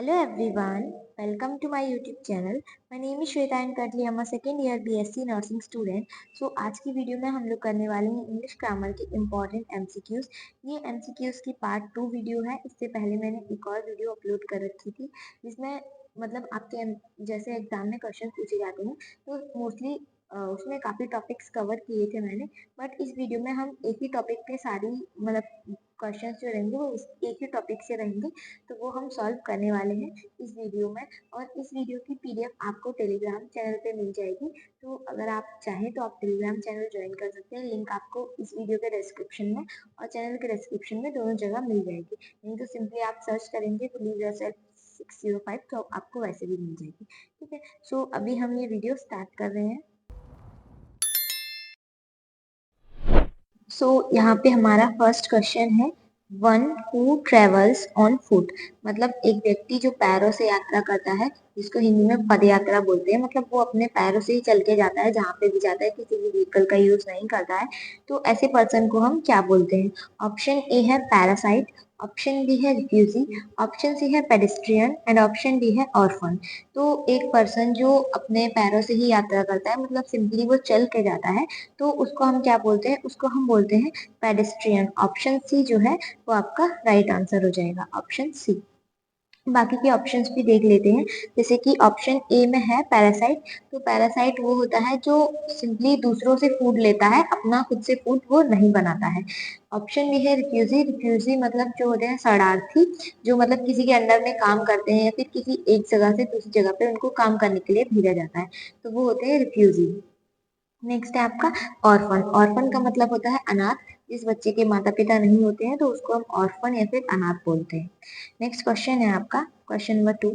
Hello everyone, welcome to my YouTube channel. My name is Shweta and currently I'm a second year BSc Nursing student. So आज की video में हम लोग करने वाले हैं इंग्लिश ग्रामर के इम्पॉर्टेंट MCQs। ये MCQs की पार्ट 2 वीडियो है। इससे पहले मैंने एक और वीडियो अपलोड कर रखी थी जिसमें मतलब आपके जैसे एग्जाम में क्वेश्चन पूछे जाते हैं तो मोस्टली उसमें काफ़ी टॉपिक्स कवर किए थे मैंने। बट इस वीडियो में हम एक ही टॉपिक पे सारी मतलब क्वेश्चंस जो रहेंगे वो एक ही टॉपिक से रहेंगे, तो वो हम सॉल्व करने वाले हैं इस वीडियो में। और इस वीडियो की PDF आपको टेलीग्राम चैनल पे मिल जाएगी, तो अगर आप चाहें तो आप टेलीग्राम चैनल ज्वाइन कर सकते हैं। लिंक आपको इस वीडियो के डिस्क्रिप्शन में और चैनल के डिस्क्रिप्शन में दोनों जगह मिल जाएगी। नहीं तो सिंपली आप सर्च करेंगे बिलीव योरसेल्फ 605 तो आपको वैसे भी मिल जाएगी। ठीक है, सो अभी हम ये वीडियो स्टार्ट कर रहे हैं। सो यहाँ पे हमारा फर्स्ट क्वेश्चन है, one who travels on foot, मतलब एक व्यक्ति जो पैरों से यात्रा करता है, जिसको हिंदी में पद यात्रा बोलते हैं, मतलब वो अपने पैरों से ही चल के जाता है जहाँ पे भी जाता है, किसी भी व्हीकल का यूज नहीं करता है। तो ऐसे पर्सन को हम क्या बोलते हैं? ऑप्शन ए है पैरासाइट, ऑप्शन बी है रिफ्यूजी, ऑप्शन सी है पेडेस्ट्रियन एंड ऑप्शन डी है ऑर्फन। तो एक पर्सन जो अपने पैरों से ही यात्रा करता है, मतलब सिंपली वो चल के जाता है, तो उसको हम क्या बोलते हैं? उसको हम बोलते हैं पेडेस्ट्रियन। ऑप्शन सी जो है वो आपका राइट आंसर हो जाएगा, ऑप्शन सी। बाकी के ऑप्शंस भी देख लेते हैं। जैसे कि ऑप्शन ए में है पैरासाइट, तो पैरासाइट वो होता है जो सिंपली दूसरों से फूड लेता है, अपना खुद से फूड वो नहीं बनाता है। ऑप्शन बी है रिफ्यूजी, रिफ्यूजी मतलब जो होते हैं शरणार्थी, जो मतलब किसी के अंडर में काम करते हैं या फिर किसी एक जगह से दूसरी जगह पे उनको काम करने के लिए भेजा जाता है, तो वो होते हैं रिफ्यूजी। नेक्स्ट है आपका ऑर्फन। ऑर्फन का मतलब होता है अनाथ, जिस बच्चे के माता पिता नहीं होते हैं तो उसको हम ऑर्फन या फिर अनाथ बोलते हैं। नेक्स्ट क्वेश्चन है आपका question number 2,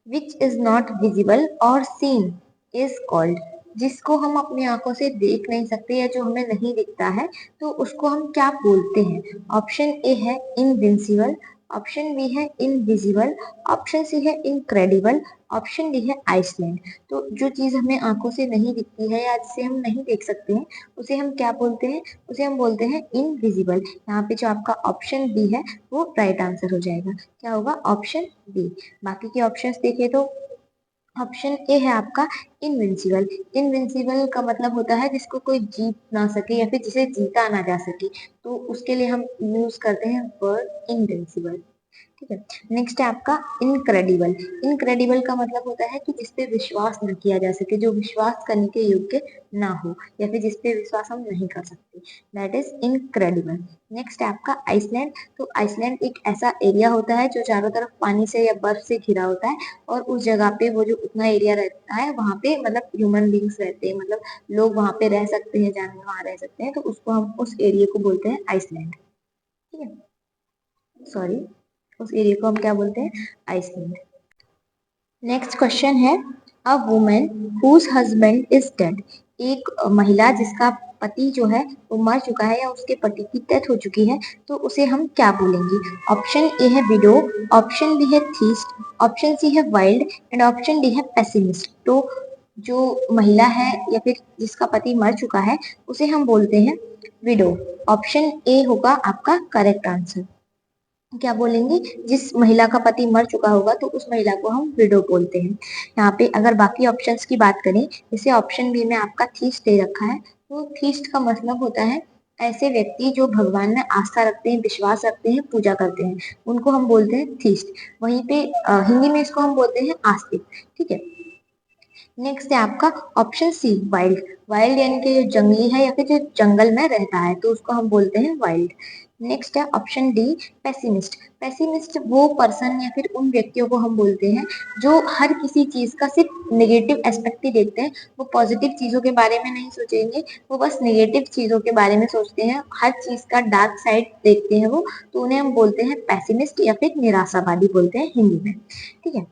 which is not visible और सीन इज कॉल्ड, जिसको हम अपनी आंखों से देख नहीं सकते या जो हमें नहीं दिखता है, तो उसको हम क्या बोलते हैं? ऑप्शन ए है इनविंसिबल, ऑप्शन बी है इनविजिबल, ऑप्शन सी है इनक्रेडिबल, ऑप्शन डी है आइसलैंड। तो जो चीज हमें आंखों से नहीं दिखती है या जिसे हम नहीं देख सकते हैं, उसे हम क्या बोलते हैं? उसे हम बोलते हैं इनविजिबल। यहाँ पे जो आपका ऑप्शन बी है वो राइट आंसर हो जाएगा। क्या होगा? Option B. बाकी के ऑप्शंस देखें तो ऑप्शन ए है आपका इनविंसिबल। इनविंसिबल का मतलब होता है जिसको कोई जीत ना सके या फिर जिसे जीता ना जा सके, तो उसके लिए हम यूज करते हैं वर्ड इनविंसिबल। ठीक है। नेक्स्ट है आपका इनक्रेडिबल। इनक्रेडिबल का मतलब होता है कि जिसपे विश्वास न किया जा सके, जो विश्वास करने के योग्य ना हो या फिर जिसपे विश्वास हम नहीं कर सकते, दैट इज इनक्रेडिबल। नेक्स्ट है आपका आइसलैंड। तो आइसलैंड एक ऐसा एरिया होता है जो चारों तरफ पानी से या बर्फ से घिरा होता है, और उस जगह पे वो जो उतना एरिया रहता है वहां पे मतलब ह्यूमन बींग्स रहते हैं, मतलब लोग वहां पे रह सकते हैं, जानवर वहां रह सकते हैं, तो उसको हम उस एरिया को बोलते हैं आइसलैंड। ठीक है, सॉरी, उस एरिया को हम क्या बोलते हैं? आइसलैंड। नेक्स्ट क्वेश्चन है, a women whose husband is dead. एक महिला जिसका पति जो है वो मर चुका है या उसके पति की डेथ हो चुकी है, तो उसे हम क्या बोलेंगे? ऑप्शन ए है विडो, ऑप्शन बी है थीस्ट, ऑप्शन सी है वाइल्ड एंड ऑप्शन डी है पेसिमिस्ट। तो जो महिला है या फिर जिसका पति मर चुका है उसे हम बोलते हैं विडो। ऑप्शन ए होगा आपका करेक्ट आंसर। क्या बोलेंगे? जिस महिला का पति मर चुका होगा तो उस महिला को हम विडो बोलते हैं। यहाँ पे अगर बाकी ऑप्शंस की बात करें, जैसे ऑप्शन बी में आपका थीस्ट दे रखा है, तो थीस्ट का मतलब होता है ऐसे व्यक्ति जो भगवान में आस्था रखते हैं, विश्वास रखते हैं, पूजा करते हैं, उनको हम बोलते हैं थीस्ट। वहीं पे हिंदी में इसको हम बोलते हैं आस्तिक। ठीक है। नेक्स्ट है आपका ऑप्शन सी वाइल्ड। वाइल्ड यानी कि जो जंगली है या फिर जो जंगल में रहता है, तो उसको हम बोलते हैं वाइल्ड। नेक्स्ट है ऑप्शन डी पेसिमिस्ट। पेसिमिस्ट वो पर्सन या फिर उन व्यक्तियों को हम बोलते हैं जो हर किसी चीज का सिर्फ नेगेटिव एस्पेक्ट ही देखते हैं, वो पॉजिटिव चीजों के बारे में नहीं सोचेंगे, वो बस नेगेटिव चीजों के बारे में सोचते हैं, हर चीज का डार्क साइड देखते हैं वो, तो उन्हें हम बोलते हैं पेसिमिस्ट या फिर निराशावादी बोलते हैं हिंदी में। ठीक है।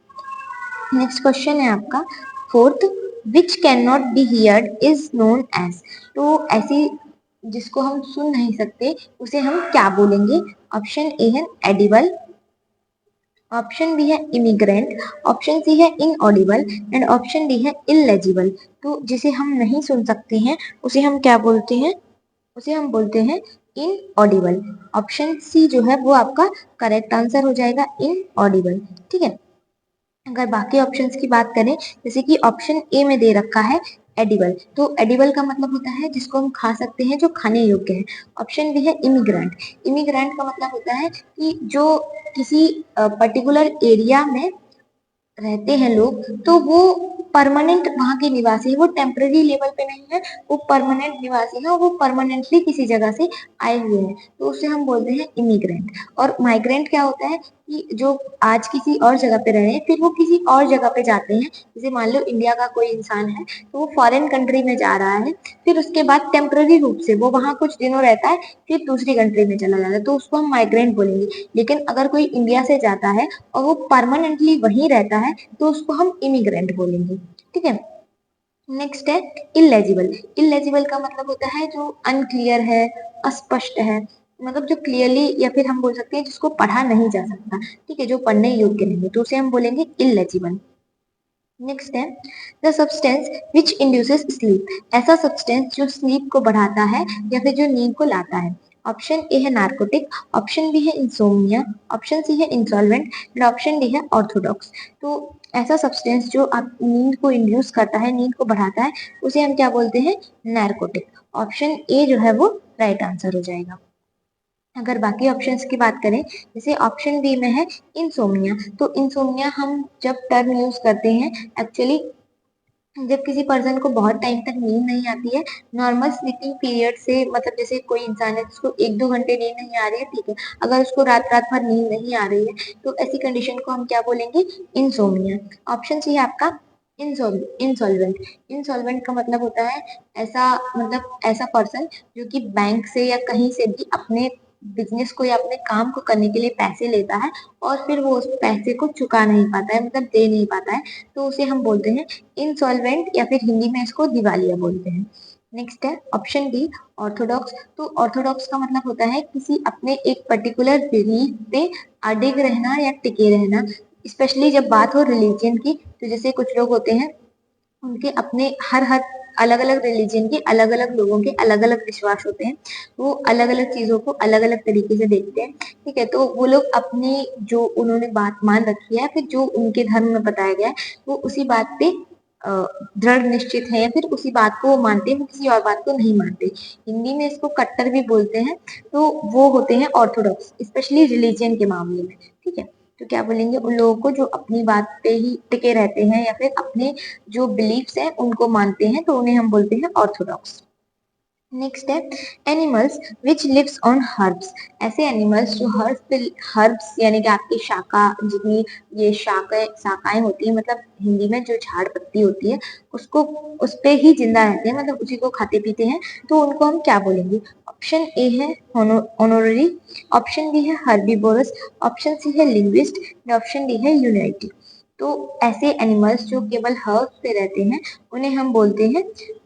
नेक्स्ट क्वेश्चन है आपका fourth, which can not be heard is known as. तो ऐसी जिसको हम सुन नहीं सकते उसे हम क्या बोलेंगे? ऑप्शन ए है एडिबल, ऑप्शन बी है इमिग्रेंट, ऑप्शन सी है इनऑडिबल एंड ऑप्शन डी है इलेजिबल। तो जिसे हम नहीं सुन सकते हैं उसे हम क्या बोलते हैं? उसे हम बोलते हैं इनऑडिबल। ऑप्शन सी जो है वो आपका करेक्ट आंसर हो जाएगा, इनऑडिबल। ठीक है। अगर बाकी ऑप्शंस की बात करें, जैसे कि ऑप्शन ए में दे रखा है एडिबल, तो एडिबल का मतलब होता है जिसको हम खा सकते हैं, जो खाने योग्य है। ऑप्शन बी है इमिग्रेंट। इमिग्रेंट का मतलब होता है कि जो किसी पर्टिकुलर एरिया में रहते हैं लोग, तो वो परमानेंट वहां के निवासी है, वो टेम्पररी लेवल पे नहीं है, वो परमानेंट निवासी है और वो परमानेंटली किसी जगह से आए हुए हैं, तो उसे हम बोलते हैं इमिग्रेंट। और माइग्रेंट क्या होता है कि जो आज किसी और जगह पे रह रहे हैं, फिर वो किसी और जगह पे जाते हैं। जैसे मान लो इंडिया का कोई इंसान है, तो वो फॉरेन कंट्री में जा रहा है, फिर उसके बाद टेम्पररी रूप से वो वहां कुछ दिनों रहता है, फिर दूसरी कंट्री में चला जाता है, तो उसको हम माइग्रेंट बोलेंगे। लेकिन अगर कोई इंडिया से जाता है और वो परमानेंटली वहीं रहता है, तो उसको हम इमिग्रेंट बोलेंगे। ठीक है। नेक्स्ट है इलेजिबल। इलेजिबल का मतलब होता है जो अनक्लियर है, अस्पष्ट है, मतलब जो क्लियरली, या फिर हम बोल सकते हैं जिसको पढ़ा नहीं जा सकता। ठीक है, जो पढ़ने योग्य नहीं है, तो उसे हम बोलेंगे इलेजिबल। नेक्स्ट है the substance which induces sleep. ऐसा सब्सटेंस जो स्लीप को बढ़ाता है या फिर जो नींद को लाता है। ऑप्शन ए है नार्कोटिक, ऑप्शन बी है इंसोम्निया, ऑप्शन सी है इंसॉल्वेंट एंड ऑप्शन डी है ऑर्थोडॉक्स। तो ऐसा सब्सटेंस जो आप नींद को इंड्यूस करता है, नींद को बढ़ाता है, उसे हम क्या बोलते हैं? नार्कोटिक। ऑप्शन ए जो है वो राइट आंसर हो जाएगा। अगर बाकी ऑप्शंस की बात करें, जैसे ऑप्शन बी में है इंसोम्निया, तो इंसोम्निया हम जब टर्म यूज करते हैं, एक्चुअली जब किसी पर्सन को बहुत टाइम तक नींद नहीं आती है, नॉर्मल स्लीपिंग पीरियड से, मतलब जैसे कोई इंसान है जिसको 1-2 घंटे नींद नहीं आ रही है, ठीक है, अगर उसको रात रात भर नींद नहीं आ रही है, तो ऐसी कंडीशन को हम क्या बोलेंगे? इंसोम्निया। ऑप्शन सी है आपका इंसॉल्वेंट। इंसॉल्वेंट का मतलब होता है ऐसा, मतलब ऐसा पर्सन जो कि बैंक से या कहीं से भी अपने बिजनेस को या अपने काम को करने के लिए पैसे लेता है, और फिर वो उस पैसे को चुका नहीं पाता है, मतलब दे नहीं पाता है, तो उसे हम बोलते हैं इंसॉल्वेंट, या फिर हिंदी में इसको दिवालिया बोलते हैं। नेक्स्ट है ऑप्शन डी ऑर्थोडॉक्स। तो ऑर्थोडॉक्स का मतलब होता है किसी अपने एक पर्टिकुलर बिलीफ पे अडिग रहना या टिके रहना। स्पेशली जब बात हो रिलीजन की, तो जैसे कुछ लोग होते हैं, उनके अपने हर हर अलग अलग रिलीजन के अलग अलग लोगों के अलग अलग विश्वास होते हैं, वो अलग अलग चीजों को अलग अलग तरीके से देखते हैं। ठीक है, तो वो लोग अपनी जो उन्होंने बात मान रखी है, फिर जो उनके धर्म में बताया गया है, वो उसी बात पे दृढ़ निश्चित है, या फिर उसी बात को वो मानते हैं, वो किसी और बात को नहीं मानते। हिंदी में इसको कट्टर भी बोलते हैं। तो वो होते हैं ऑर्थोडॉक्स, स्पेशली रिलीजन के मामले में। ठीक है, तो क्या बोलेंगे उन लोगों को जो अपनी बात पे ही टिके रहते हैं, या फिर अपने जो बिलीफ्स हैं उनको मानते हैं, तो उन्हें हम बोलते हैं ऑर्थोडॉक्स। नेक्स्ट है animals which lives on herbs. ऐसे एनिमल्स जो हर्ब्स यानी कि आपकी शाखा, जितनी ये शाखाएं होती है, मतलब हिंदी में जो झाड़ पत्ती होती है, उसको उस पे ही जिंदा रहते हैं, मतलब उसी को खाते पीते हैं, तो उनको हम क्या बोलेंगे? ऑप्शन ए है ऑनोररी, ऑप्शन बी है हर्बीवोरस, ऑप्शन सी है लिंग्विस्ट, ऑप्शन डी है यूनिटी। तो ऐसे एनिमल्स जो केवल हर्ब्स पे रहते हैं, उन्हें हम बोलते हैं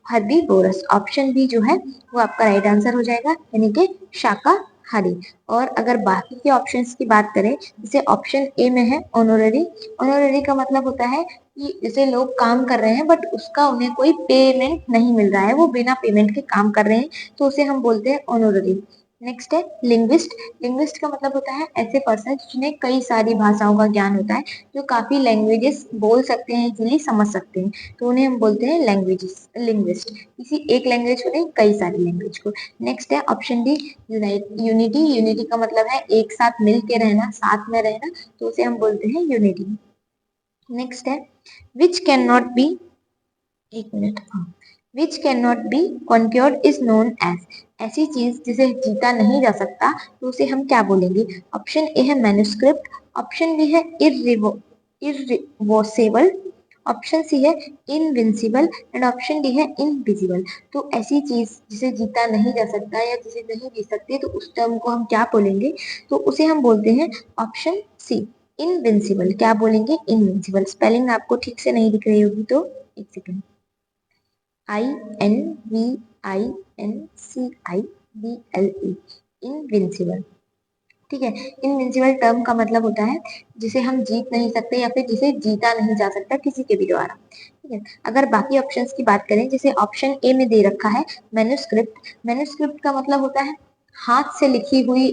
हर्बीवोरस। ऑप्शन बी जो है वो आपका राइट आंसर हो जाएगा, यानी कि शाकाहारी। और अगर बाकी के ऑप्शंस की बात करें, जैसे ऑप्शन ए में है ऑनोररी। ऑनोररी का मतलब होता है कि जैसे लोग काम कर रहे हैं, बट उसका उन्हें कोई पेमेंट नहीं मिल रहा है, वो बिना पेमेंट के काम कर रहे हैं, तो उसे हम बोलते हैं ऑनोररी। नेक्स्ट है लिंग्विस्ट। लिंग्विस्ट का मतलब होता है ऐसे पर्सन जिन्हें कई सारी भाषाओं का ज्ञान होता है, जो काफी लैंग्वेजेस बोल सकते हैं, इजीली समझ सकते हैं, तो उन्हें हम बोलते हैं लैंग्वेजेस लिंग्विस्ट। किसी एक लैंग्वेज को नहीं, कई सारी लैंग्वेज को। नेक्स्ट है ऑप्शन डी यूनिटी। यूनिटी का मतलब है एक साथ मिल के रहना, साथ में रहना, तो उसे हम बोलते हैं यूनिटी। नेक्स्ट है विच कैन नॉट बी, एक मिनट, हाँ, which can not be conquered is known as. ऐसी चीज जिसे जीता नहीं जा सकता, तो उसे हम क्या बोलेंगे? ऑप्शन ए है मैन्युस्क्रिप्ट, ऑप्शन बी है इरिवोसेबल, ऑप्शन सी है इनविंसिबल एंड ऑप्शन डी है इनविजिबल। तो ऐसी चीज जिसे जीता नहीं जा सकता या जिसे नहीं जीत सकते, तो उस टर्म को हम क्या बोलेंगे? तो उसे हम बोलते हैं ऑप्शन सी इनविंसिबल। क्या बोलेंगे? इनविंसिबल। स्पेलिंग आपको ठीक से नहीं दिख रही होगी तो एक सेकेंड। INVINCIBLE, invincible. ठीक है, इनविंसिबल टर्म का मतलब होता है जिसे हम जीत नहीं सकते, या फिर जिसे जीता नहीं जा सकता किसी के भी द्वारा। ठीक है, अगर बाकी ऑप्शंस की बात करें, जैसे ऑप्शन ए में दे रखा है मैन्युस्क्रिप्ट। मैन्युस्क्रिप्ट का मतलब होता है हाथ से लिखी हुई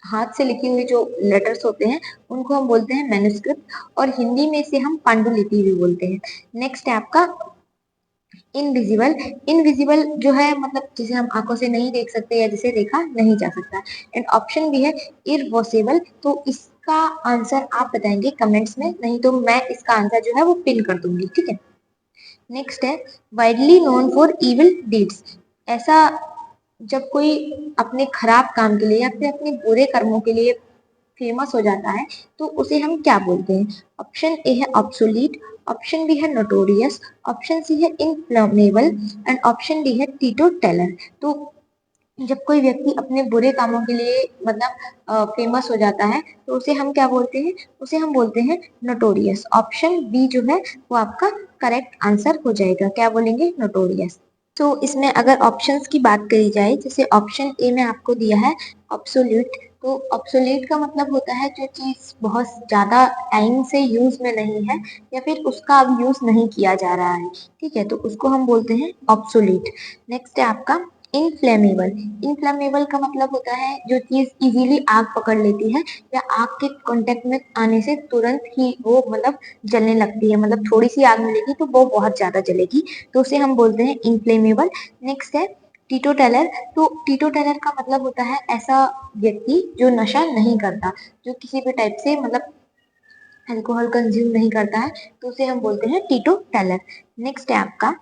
हाथ से लिखी हुई जो लेटर्स होते हैं उनको हम बोलते हैं मैन्युस्क्रिप्ट, और हिंदी में इसे हम पांडुलिपि भी बोलते हैं। नेक्स्ट है आपका इनविजिबल। इनविजिबल जो है मतलब जिसे हम आंखों से नहीं देख सकते या जिसे देखा नहीं जा सकता। एंड ऑप्शन भी है इरवॉसेबल। तो इसका आंसर आप बताएंगे कमेंट्स में, नहीं तो मैं इसका आंसर जो है वो पिन कर दूंगी, ठीक है। नेक्स्ट है widely known for evil deeds. ऐसा जब कोई अपने खराब काम के लिए या फिर अपने बुरे कर्मों के लिए फेमस हो जाता है तो उसे हम क्या बोलते हैं। ऑप्शन ए है ऑब्सोलीट, ऑप्शन बी है नोटोरियस, ऑप्शन सी है इनफ्लेमेबल, एंड ऑप्शन डी है टीटो टेलर। तो जब कोई व्यक्ति अपने बुरे कामों के लिए मतलब फेमस हो जाता है तो उसे हम क्या बोलते हैं, उसे हम बोलते हैं नोटोरियस। ऑप्शन बी जो है वो आपका करेक्ट आंसर हो जाएगा, क्या बोलेंगे, नोटोरियस। तो इसमें अगर ऑप्शंस की बात करी जाए, जैसे ऑप्शन ए में आपको दिया है ऑब्सोल्यूट। तो ऑब्सोल्यूट का मतलब होता है जो चीज बहुत ज्यादा टाइम से यूज में नहीं है या फिर उसका अब यूज नहीं किया जा रहा है, ठीक है, तो उसको हम बोलते हैं ऑब्सोल्यूट। नेक्स्ट है आपका इनफ्लेमेबल। इनफ्लेमेबल का मतलब होता है जो चीज इजीली आग पकड़ लेती है या आग के कांटेक्ट में आने से तुरंत ही वो मतलब जलने लगती है, मतलब थोड़ी सी आग मिलेगी तो वो बहुत ज्यादा जलेगी, तो उसे हम बोलते हैं इनफ्लेमेबल। नेक्स्ट है टीटो टेलर। तो टीटो टेलर का मतलब होता है ऐसा व्यक्ति जो नशा नहीं करता, जो किसी भी टाइप से मतलब अल्कोहल कंज्यूम नहीं करता है, तो उसे हम बोलते हैं टीटो टेलर। नेक्स्ट है आपका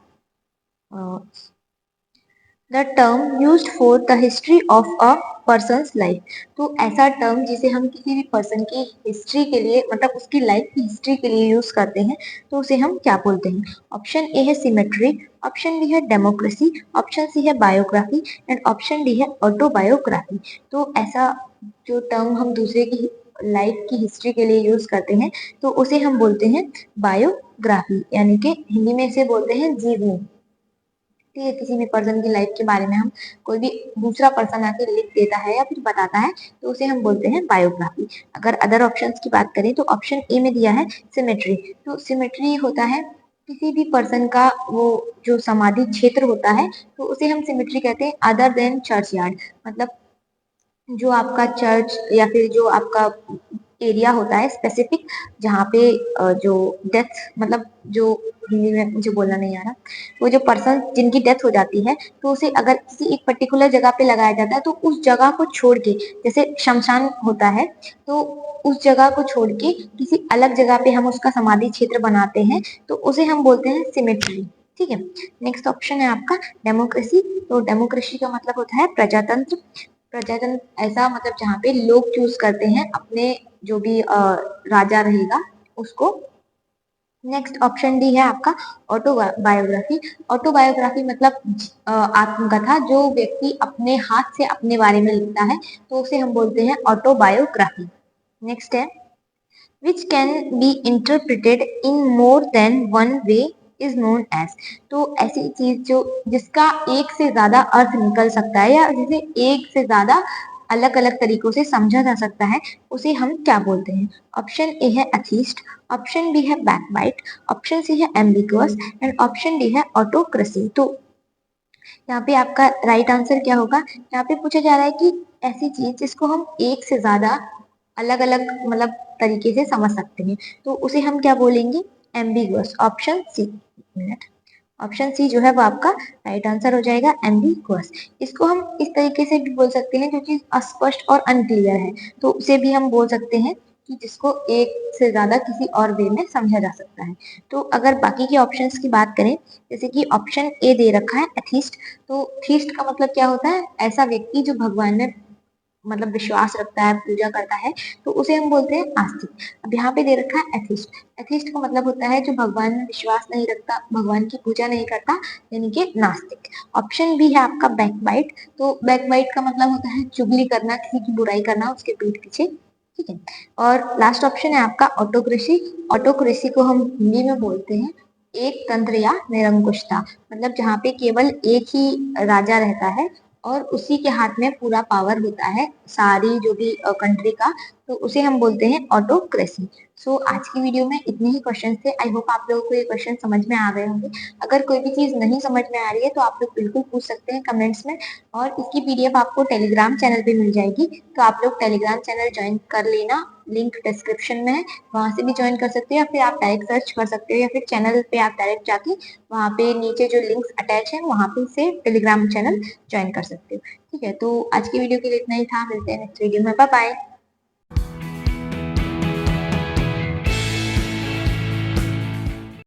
the term used for the history of a persons life. तो ऐसा टर्म जिसे हम किसी भी पर्सन की हिस्ट्री के लिए मतलब उसकी लाइफ की हिस्ट्री के लिए यूज करते हैं तो उसे हम क्या बोलते हैं। ऑप्शन ए है सिमेट्री, ऑप्शन बी है डेमोक्रेसी, ऑप्शन सी है बायोग्राफी, एंड ऑप्शन डी है ऑटोबायोग्राफी। तो ऐसा जो टर्म हम दूसरे की लाइफ की हिस्ट्री के लिए यूज करते हैं तो उसे हम बोलते हैं बायोग्राफी, यानी कि हिंदी में इसे बोलते हैं जीवनी। ठीक है, किसी भी पर्सन की लाइफ के बारे में हम कोई भी दूसरा पर्सन आके लिख देता है या फिर बताता है तो उसे हम बोलते हैं बायोग्राफी। अगर अदर ऑप्शंस की बात करें तो ऑप्शन ए में दिया है सिमेट्री। तो सिमेट्री होता है किसी भी पर्सन का वो जो समाधि क्षेत्र होता है तो उसे हम सिमेट्री कहते हैं अदर देन चर्च यार्ड। मतलब जो आपका चर्च या फिर जो आपका एरिया होता है स्पेसिफिक, जहाँ पे जो डेथ मतलब जो हिंदी में मुझे बोलना नहीं आ रहा, वो जो पर्सन जिनकी डेथ हो जाती है तो उसे अगर किसी एक पर्टिकुलर जगह पे लगाया जाता है तो उस जगह को छोड़ के, जैसे शमशान होता है तो उस जगह को छोड़ के किसी अलग जगह पे हम उसका समाधि क्षेत्र बनाते हैं तो उसे हम बोलते हैं सिमेट्री, ठीक है। नेक्स्ट ऑप्शन है आपका डेमोक्रेसी। तो डेमोक्रेसी का मतलब होता है प्रजातंत्र। प्रजातंत्र ऐसा मतलब जहाँ पे लोग चूज करते हैं अपने जो भी राजा रहेगा उसको। नेक्स्ट ऑप्शन डी है आपका ऑटोबायोग्राफी। ऑटोबायोग्राफी मतलब आत्मकथा, जो व्यक्ति अपने हाथ से अपने बारे में लिखता है तो उसे हम बोलते हैं ऑटोबायोग्राफी। नेक्स्ट है which can be interpreted in more than one way is known as। तो ऐसी चीज जो जिसका एक से ज्यादा अर्थ निकल सकता है या जिसे एक से ज्यादा अलग अलग तरीकों से समझा जा सकता है उसे हम क्या बोलते हैं। ऑप्शन ए है अथीस्ट, ऑप्शन बी है बैकबाइट, ऑप्शन सी है एम्बिगुअस, एंड ऑप्शन डी है ऑटोक्रेसी। तो यहाँ पे आपका राइट आंसर क्या होगा, यहाँ पे पूछा जा रहा है कि ऐसी चीज जिसको हम एक से ज्यादा अलग अलग मतलब तरीके से समझ सकते हैं तो उसे हम क्या बोलेंगे, ambiguous. Option C, minute, option C जो है वो आपका राइट आंसर हो जाएगा, एम्बिगुअस। इसको हम इस तरीके से भी बोल सकते हैं जो चीज अस्पष्ट और अनक्लियर है तो उसे भी हम बोल सकते हैं कि जिसको एक से ज्यादा किसी और वे में समझा जा सकता है। तो अगर बाकी के ऑप्शंस की बात करें, जैसे कि ऑप्शन ए दे रखा है एथीस्ट। तो थीस्ट का मतलब क्या होता है, ऐसा व्यक्ति जो भगवान में मतलब विश्वास रखता है, पूजा करता है, तो उसे हम बोलते हैं आस्तिक। अब यहाँ पे दे रखा है एथिस्ट। एथिस्ट का मतलब होता है जो भगवान में विश्वास नहीं रखता, भगवान की पूजा नहीं करता, यानी कि नास्तिक। ऑप्शन बी है आपका बैकबाइट। तो बैकबाइट का मतलब होता है चुगली करना, किसी की बुराई करना उसके पीठ पीछे, ठीक है। और लास्ट ऑप्शन है आपका ऑटोक्रेसी। ऑटोक्रेसी को हम हिंदी में बोलते हैं एक तंत्र या निरंकुशता। मतलब जहाँ पे केवल एक ही राजा रहता है और उसी के हाथ में पूरा पावर होता है सारी जो भी कंट्री का, तो उसे हम बोलते हैं ऑटोक्रेसी। सो आज की वीडियो में इतने ही क्वेश्चन थे। आई होप आप लोगों को ये क्वेश्चन समझ में आ गए होंगे। अगर कोई भी चीज नहीं समझ में आ रही है तो आप लोग बिल्कुल पूछ सकते हैं कमेंट्स में, और इसकी पीडीएफ आपको टेलीग्राम चैनल पे मिल जाएगी, तो आप लोग टेलीग्राम चैनल ज्वाइन कर लेना। लिंक डिस्क्रिप्शन में है, वहां से भी ज्वाइन कर सकते हो, या फिर आप डायरेक्ट सर्च कर सकते हो, या फिर चैनल पे आप डायरेक्ट जाके वहां पे नीचे जो लिंक्स अटैच है वहां पे से टेलीग्राम चैनल ज्वाइन कर सकते हो। ठीक है, तो आज की वीडियो के लिए इतना ही था। मिलते हैं नेक्स्ट वीडियो में। Bye bye.